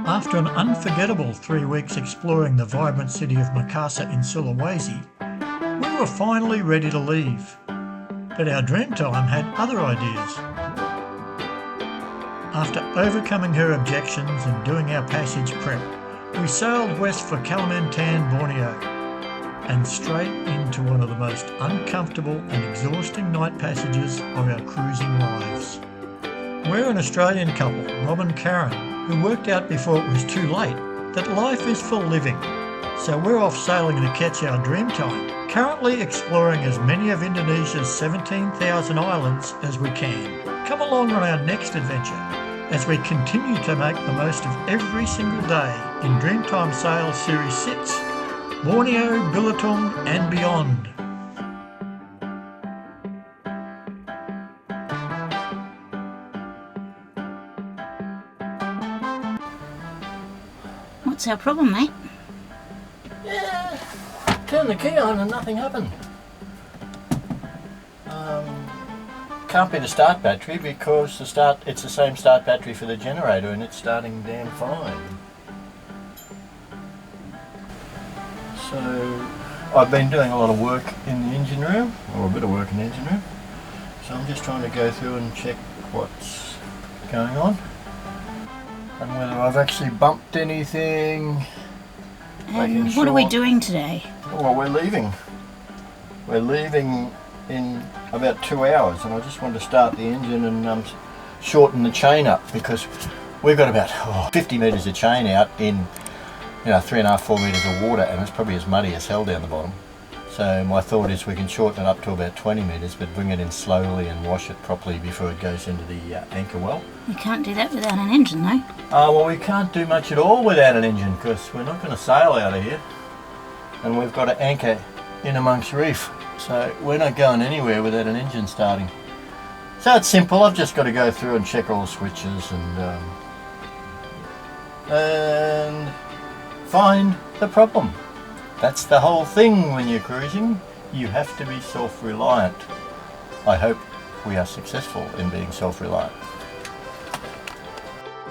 After an unforgettable 3 weeks exploring the vibrant city of Makassar in Sulawesi, we were finally ready to leave. But our Dreamtime had other ideas. After overcoming her objections and doing our passage prep, we sailed west for Kalimantan, Borneo, and straight into one of the most uncomfortable and exhausting night passages of our cruising lives. We're an Australian couple, Rob and Karen, who worked out before it was too late that life is for living. So we're off sailing to catch our Dreamtime, currently exploring as many of Indonesia's 17,000 islands as we can. Come along on our next adventure as we continue to make the most of every single day in Dreamtime Sail Series 6, Borneo, Belitung and beyond. What's our problem, mate? Yeah, turn the key on and nothing happened. Can't be the start battery because it's the same start battery for the generator and it's starting damn fine. So I've been doing a lot of work in the engine room, or a bit of work in the engine room. So I'm just trying to go through and check what's going on and whether I've actually bumped anything. And what are we doing today? Well, we're leaving. We're leaving in about 2 hours, and I just wanted to start the engine and shorten the chain up because we've got about 50 metres of chain out in 3.5, 4 metres of water, and it's probably as muddy as hell down the bottom. So my thought is we can shorten it up to about 20 metres, but bring it in slowly and wash it properly before it goes into the anchor well. You can't do that without an engine, though. Well, we can't do much at all without an engine because we're not going to sail out of here, and we've got to anchor in amongst reef. So we're not going anywhere without an engine starting. So it's simple. I've just got to go through and check all switches and find the problem. That's the whole thing when you're cruising. You have to be self-reliant. I hope we are successful in being self-reliant.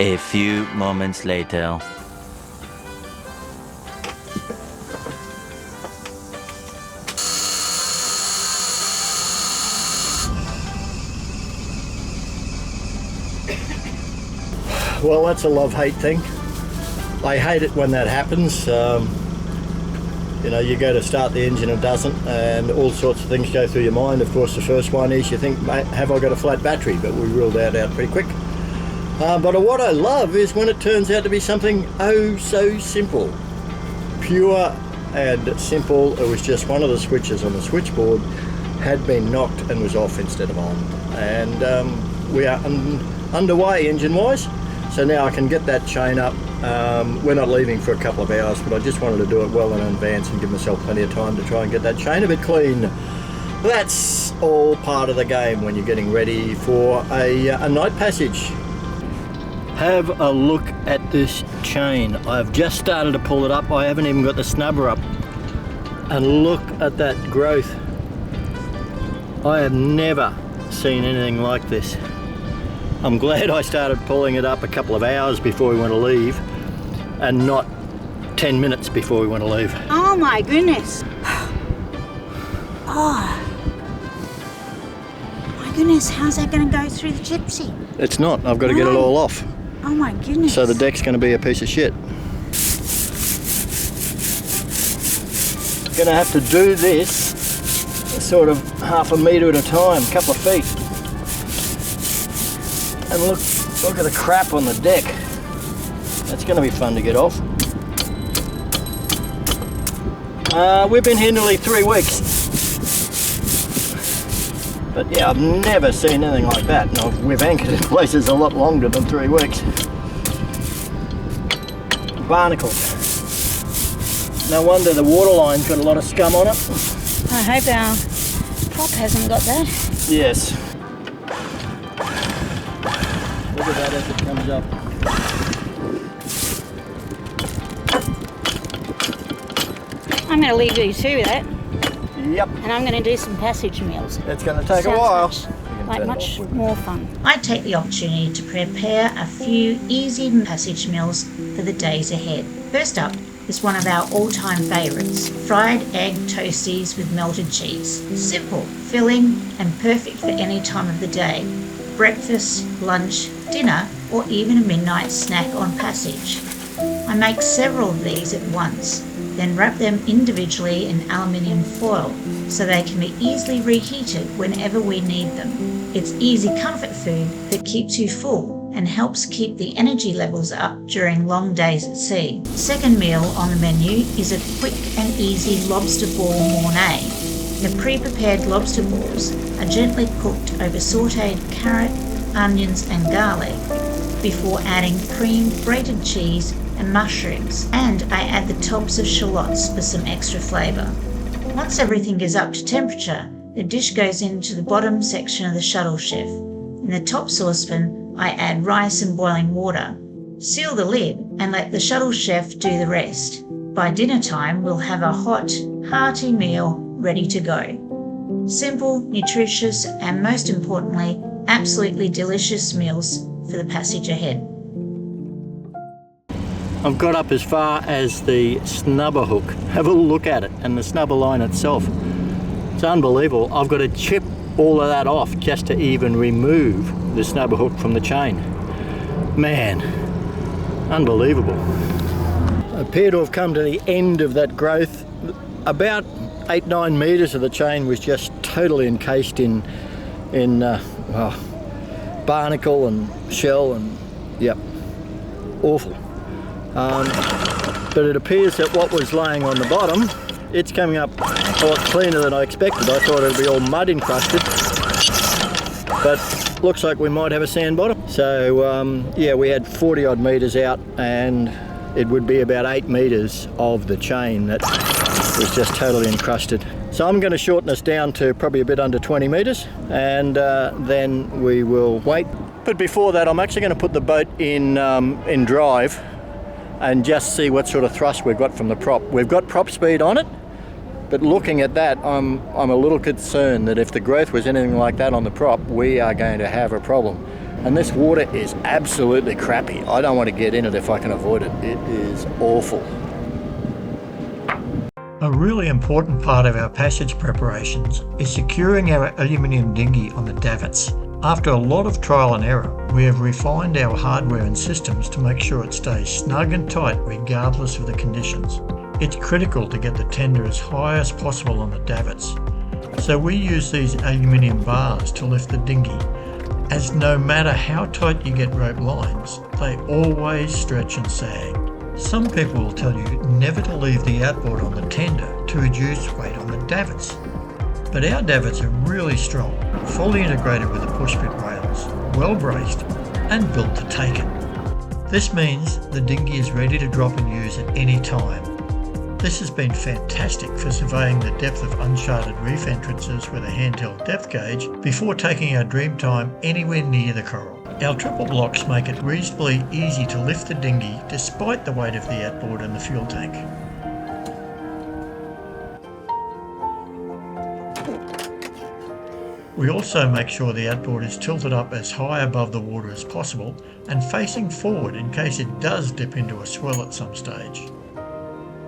A few moments later. Well, that's a love-hate thing. I hate it when that happens. You go to start the engine and it doesn't, and all sorts of things go through your mind. Of course, the first one is you think, mate, have I got a flat battery? But we ruled that out pretty quick. But what I love is when it turns out to be something oh so simple. Pure and simple. It was just one of the switches on the switchboard had been knocked and was off instead of on. And we are underway engine-wise. So now I can get that chain up. We're not leaving for a couple of hours, but I just wanted to do it well in advance and give myself plenty of time to try and get that chain a bit clean. That's all part of the game when you're getting ready for a night passage. Have a look at this chain. I've just started to pull it up. I haven't even got the snubber up. And look at that growth. I have never seen anything like this. I'm glad I started pulling it up a couple of hours before we want to leave and not 10 minutes before we want to leave. Oh my goodness. Oh. My goodness, how's that going to go through the gypsy? It's not. I've got to get it all off. Oh my goodness. So the deck's going to be a piece of shit. Going to have to do this sort of half a metre at a time, a couple of feet. And look at the crap on the deck. That's going to be fun to get off. We've been here nearly 3 weeks. But yeah, I've never seen anything like that. No, we've anchored in places a lot longer than 3 weeks. Barnacles. No wonder the waterline's got a lot of scum on it. I hope our prop hasn't got that. Yes. Look at that as it comes up. I'm going to leave you to that. Yep. And I'm going to do some passage meals. It's going to take a while. Nice. You can like much more fun. I take the opportunity to prepare a few easy passage meals for the days ahead. First up is one of our all-time favourites, fried egg toasties with melted cheese. Simple, filling and perfect for any time of the day. Breakfast, lunch, dinner or even a midnight snack on passage. I make several of these at once, then wrap them individually in aluminium foil so they can be easily reheated whenever we need them. It's easy comfort food that keeps you full and helps keep the energy levels up during long days at sea. Second meal on the menu is a quick and easy lobster ball mornay. The pre-prepared lobster balls are gently cooked over sautéed carrot, onions and garlic before adding cream, grated cheese and mushrooms, and I add the tops of shallots for some extra flavour. Once everything is up to temperature, the dish goes into the bottom section of the shuttle chef. In the top saucepan, I add rice and boiling water. Seal the lid and let the shuttle chef do the rest. By dinner time, we'll have a hot, hearty meal ready to go. Simple, nutritious, and most importantly, absolutely delicious meals for the passage ahead. I've got up as far as the snubber hook. Have a look at it, and the snubber line itself. It's unbelievable. I've got to chip all of that off just to even remove the snubber hook from the chain. Man, unbelievable. I appear to have come to the end of that growth. About 8-9 metres of the chain was just totally encased in barnacle and shell, and yep, awful. But it appears that what was laying on the bottom, it's coming up a lot cleaner than I expected. I thought it would be all mud encrusted, but looks like we might have a sand bottom. So yeah, we had 40 odd metres out, and it would be about 8 metres of the chain that was just totally encrusted. So I'm going to shorten this down to probably a bit under 20 metres, and then we will wait. But before that, I'm actually going to put the boat in drive and just see what sort of thrust we've got from the prop. We've got prop speed on it, but looking at that, I'm a little concerned that if the growth was anything like that on the prop, we are going to have a problem. And this water is absolutely crappy. I don't want to get in it if I can avoid it. It is awful. A really important part of our passage preparations is securing our aluminium dinghy on the davits. After a lot of trial and error, we have refined our hardware and systems to make sure it stays snug and tight regardless of the conditions. It's critical to get the tender as high as possible on the davits. So we use these aluminium bars to lift the dinghy, as no matter how tight you get rope lines, they always stretch and sag. Some people will tell you never to leave the outboard on the tender to reduce weight on the davits. But our davits are really strong, fully integrated with the pushpit rails, well braced and built to take it. This means the dinghy is ready to drop and use at any time. This has been fantastic for surveying the depth of uncharted reef entrances with a handheld depth gauge before taking our Dreamtime anywhere near the coral. Our triple blocks make it reasonably easy to lift the dinghy despite the weight of the outboard and the fuel tank. We also make sure the outboard is tilted up as high above the water as possible and facing forward in case it does dip into a swell at some stage.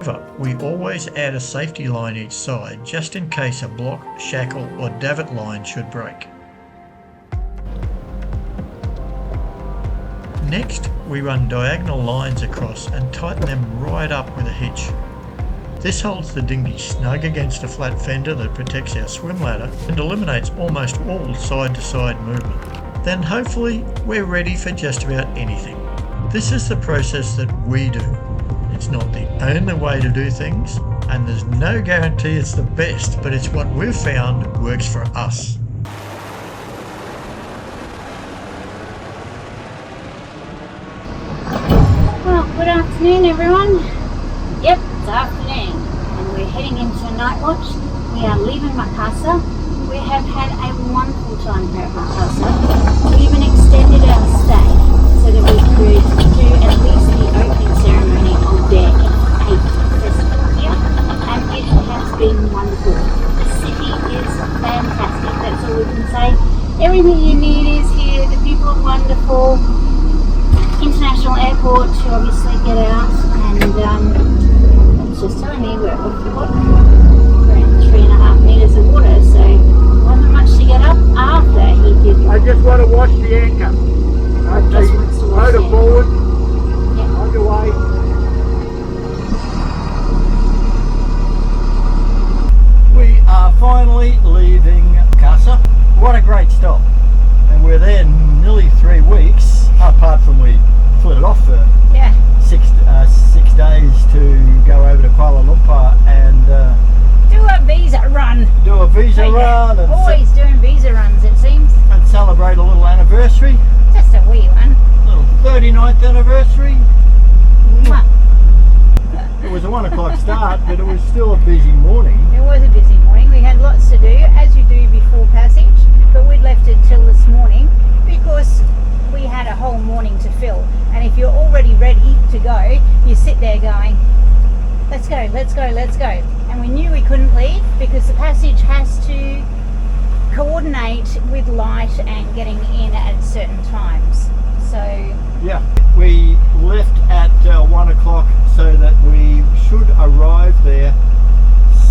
However, we always add a safety line each side just in case a block, shackle or davit line should break. Next, we run diagonal lines across and tighten them right up with a hitch. This holds the dinghy snug against a flat fender that protects our swim ladder and eliminates almost all side-to-side movement. Then hopefully we're ready for just about anything. This is the process that we do. It's not the only way to do things, and there's no guarantee it's the best, but it's what we've found works for us. Well, good afternoon everyone. Yep, it's afternoon and we're heading into night watch. We are leaving Makassar. We have had a wonderful time here at Makassar. We even extended our stay so that we could do at least the opening ceremony of their F8 festival here, and it has been wonderful. The city is fantastic, that's all we can say. Everything port to obviously get out, and it's just telling me we're off the bottom. We're in 3.5 meters of water, so wasn't much to get up after he did. I just want to watch the anchor. Just wants to watch motor the forward, Yeah. on your way. We are finally leaving Makassar. What a great stop. And we're there nearly 3 weeks, apart from we split it off for Yeah. 6 days to go over to Kuala Lumpur and Do a visa run. do a visa Like, run and, always doing visa runs, it seems. and celebrate a little anniversary, Just a wee one. little 39th anniversary. Mwah. It was a 1 o'clock start, but it was still a busy morning. It was a busy morning. We had lots to do, as you do before passage, but we'd left it till this morning because we had a whole morning to fill. And if you're already ready to go, you sit there going, let's go, let's go, let's go. And we knew we couldn't leave because the passage has to coordinate with light and getting in at certain times. So Yeah, we left at 1 o'clock so that we should arrive there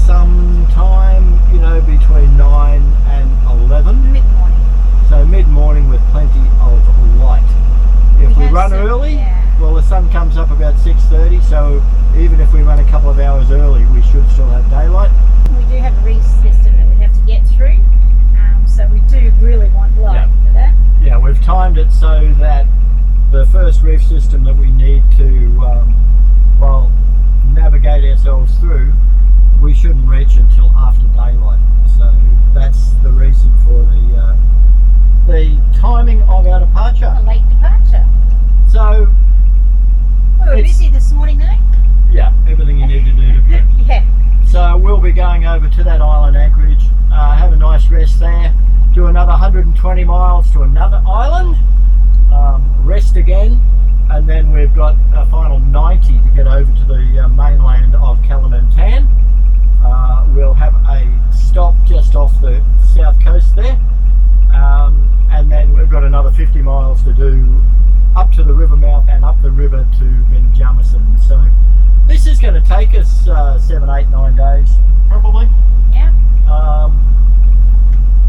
sometime, between 9 and 11. mid-morning. So mid-morning with plenty of light. If we had run some- early, yeah. well, the sun comes up about 6:30, so even if we run a couple of hours early, we should still have daylight. We do have a reef system that we have to get through, so we do really want light Yeah. for that. Yeah, we've timed it so that the first reef system that we need to, navigate ourselves through, we shouldn't reach until after daylight. So that's the reason for the timing of our departure. A late departure. So, We were It's- busy this morning though. yeah, everything you need to do to prep. Yeah. So we'll be going over to that island anchorage, have a nice rest there, do another 120 miles to another island, rest again, and then we've got a final 90 to get over to the mainland of Kalimantan. We'll have a stop just off the south coast there, and then we've got another 50 miles to do up to the river mouth and up the river to Ben Jamison. So this is going to take us 7, 8, 9 days probably. Yeah.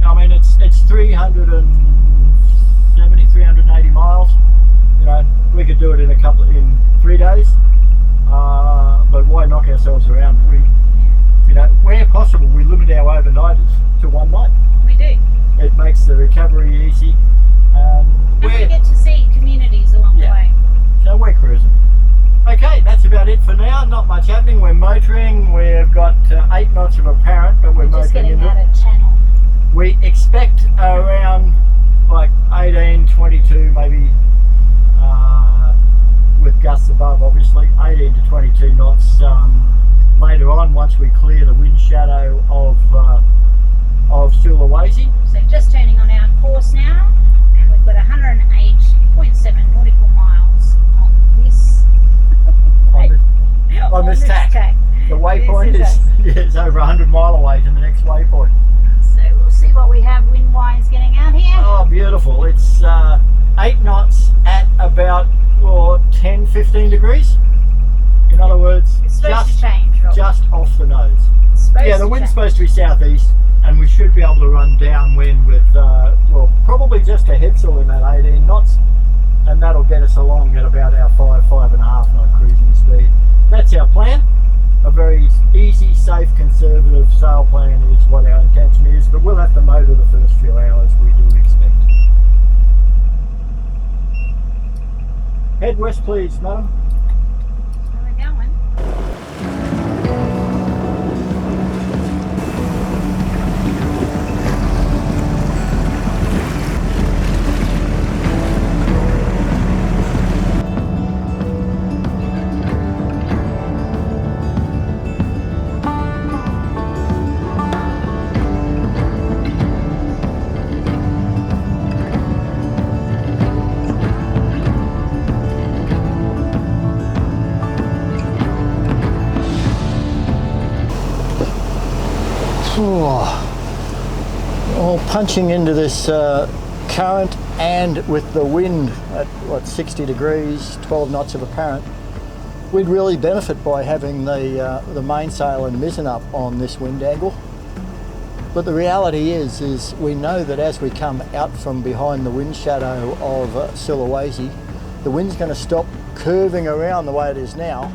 I mean it's 370, 380 miles. We could do it in 3 days, but why knock ourselves around? Where possible, we limit our overnighters to 1 night. We do. It makes the recovery easy. And we get to see communities along the Yeah. way. So we're cruising. Okay, that's about it for now. Not much happening. We're motoring. We've got 8 knots of apparent, but we're We're just motoring getting into out it. of channel. We expect around 18, 22 maybe, with gusts above obviously, 18 to 22 knots later on once we clear the wind shadow of Sulawesi. So just turning on our course now, and we've got 108.7 nautical miles on this On this tack. The waypoint This is is over 100 mile away to the next waypoint. So we'll see what we have wind-wise getting out here. Oh, beautiful. It's 8 knots at about 10, 15 degrees. In other words, It's supposed to change, Rob. just off the nose. It's supposed Yeah, the to wind's change. supposed to be southeast, and we should be able to run downwind with, probably just a headsail in that 18 knots, and that'll get us along at about our 5.5 knot cruising speed. That's our plan. A very easy, safe, conservative sail plan is what our intention is, but we'll have to motor the first few hours, we do expect. Head west, please, madam. Where we're going. All punching into this current and with the wind at what, 60 degrees, 12 knots of apparent, we'd really benefit by having the mainsail and mizzen up on this wind angle. But the reality is we know that as we come out from behind the wind shadow of Sulawesi, the wind's going to stop curving around the way it is now,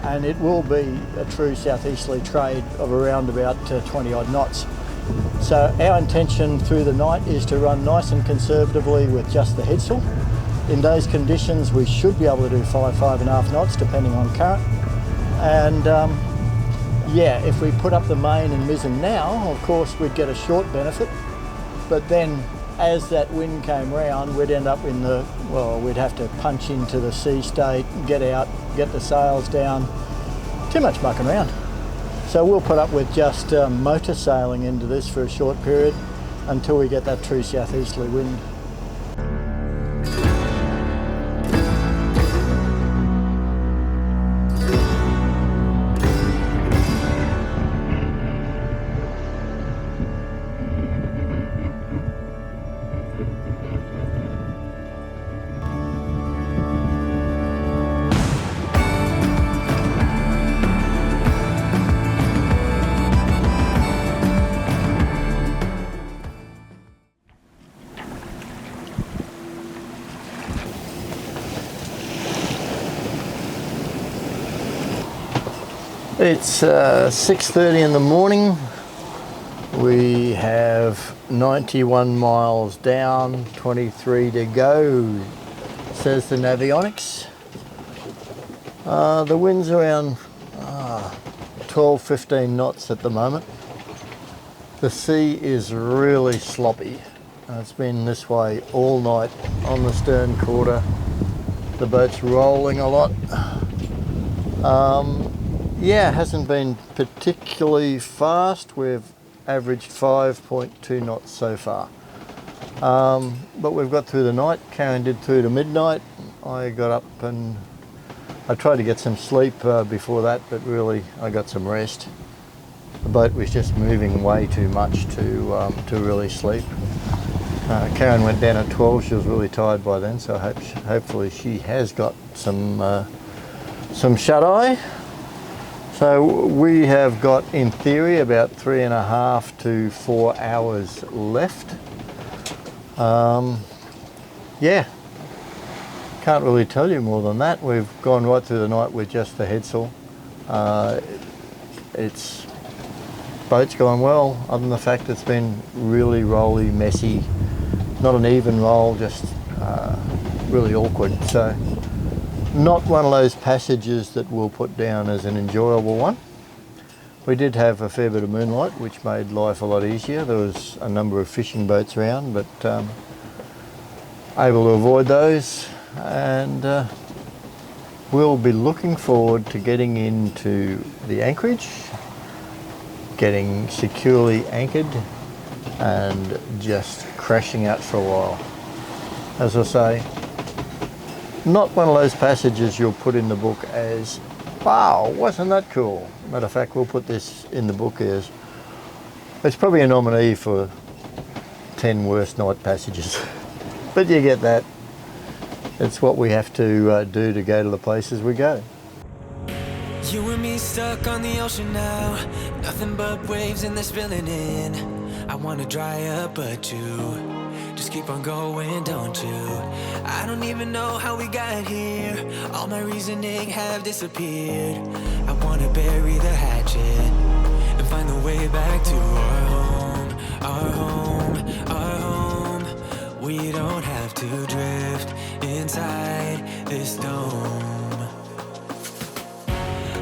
and it will be a true southeasterly trade of around about 20 odd knots. So our intention through the night is to run nice and conservatively with just the headsail. In those conditions we should be able to do 5.5 knots depending on current. And yeah, if we put up the main and mizzen now, of course we'd get a short benefit, but then as that wind came round, we'd end up in the, well, we'd have to punch into the sea state, get out, get the sails down. Too much mucking around. So we'll put up with just motor sailing into this for a short period until we get that true southeasterly wind. It's 6:30 in the morning. We have 91 miles down, 23 to go, says the Navionics. The wind's around 12-15 knots at the moment. The sea is really sloppy. It's been this way all night on the stern quarter. The boat's rolling a lot. Yeah, it hasn't been particularly fast. We've averaged 5.2 knots so far. But we've got through the night. Karen did through to midnight. I got up and I tried to get some sleep before that, but really I got some rest. The boat was just moving way too much to really sleep. Karen went down at 12. She was really tired by then, so hopefully she has got some shut-eye. So we have got, in theory, about 3.5 to 4 hours left. Yeah, can't really tell you more than that. We've gone right through the night with just the headsail. Boat's gone well, other than the fact it's been really rolly, messy, not an even roll, just really awkward. So not one of those passages that we'll put down as an enjoyable one. We did have a fair bit of moonlight, which made life a lot easier. There was a number of fishing boats around, but able to avoid those. And we'll be looking forward to getting into the anchorage, getting securely anchored, and just crashing out for a while. As I say, not one of those passages you'll put in the book as, wow, wasn't that cool? Matter of fact, we'll put this in the book as, it's probably a nominee for 10 worst night passages. But you get that. It's what we have to do to go to the places we go. You and me stuck on the ocean now, nothing but waves and they're spilling in. I wanna dry up, but you just keep on going, don't you? I don't even know how we got here. All my reasoning have disappeared. I wanna bury the hatchet and find the way back to our home, our home, our home. We don't have to drift inside this dome.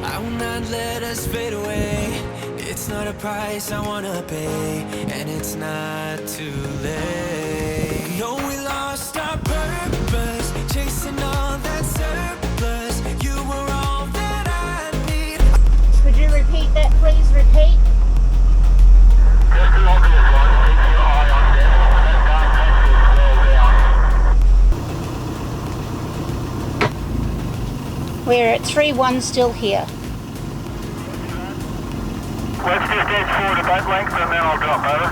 I will not let us fade away. It's not a price I wanna pay, and it's not too late. No, we lost our purpose, chasing all that surplus. You were all that I need. Could you repeat that, please? Repeat. Just the obvious one, keep your eye on deck. That dark We're at 3-1 still here. Let's just edge forward a boat length and then I'll drop over.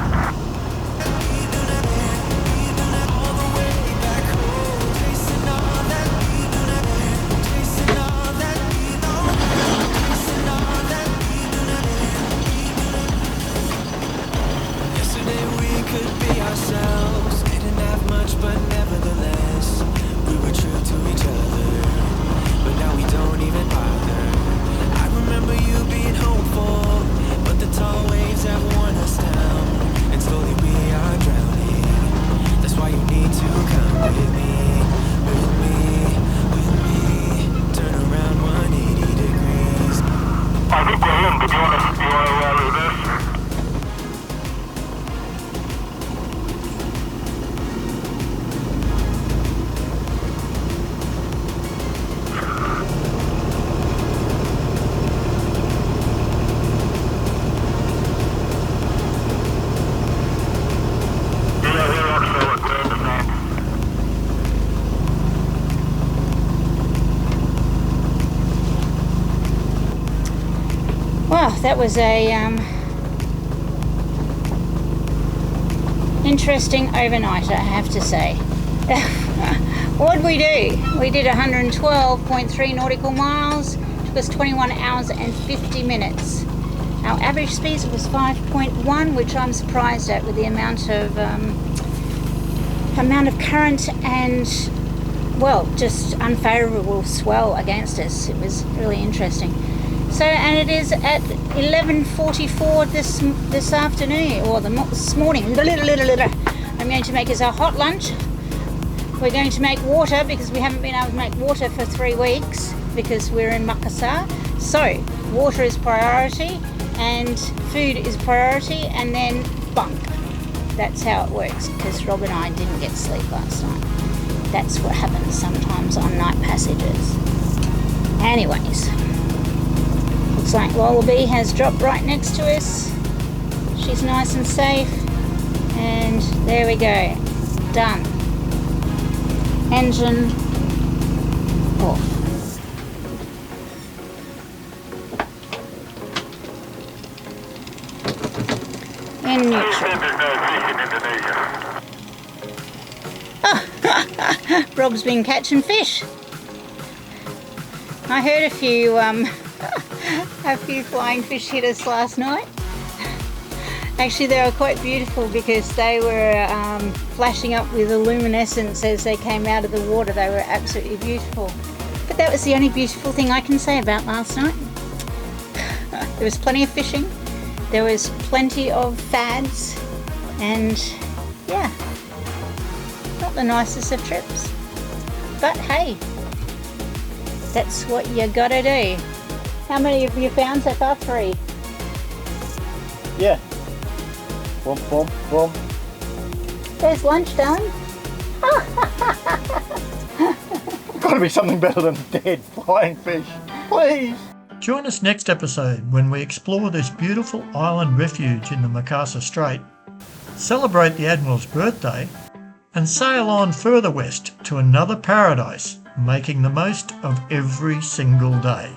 that was a interesting overnight, I have to say. What did we do? We did 112.3 nautical miles. It took us 21 hours and 50 minutes. Our average speed was 5.1, which I'm surprised at with the amount of current and, well, just unfavourable swell against us. It was really interesting. So, and it is at 11:44 this afternoon, or this morning. I'm going to make us our hot lunch. We're going to make water because we haven't been able to make water for 3 weeks because we're in Makassar. So, water is priority and food is priority, and then bunk. That's how it works, because Rob and I didn't get sleep last night. That's what happens sometimes on night passages. Anyways, looks like Wallaby has dropped right next to us. She's nice and safe, and there we go. Done. Engine off. In neutral. There's no fish in Indonesia. Rob's been catching fish. I heard a few flying fish hit us last night. Actually, they were quite beautiful because they were flashing up with luminescence as they came out of the water. They were absolutely beautiful. But that was the only beautiful thing I can say about last night. There was plenty of fishing. There was plenty of fads, and yeah, not the nicest of trips. But hey, that's what you gotta do. How many have you found so far? 3. Yeah. Boom. There's lunch done. Gotta be something better than dead flying fish. Please. Join us next episode when we explore this beautiful island refuge in the Makassar Strait, celebrate the Admiral's birthday, and sail on further west to another paradise, making the most of every single day.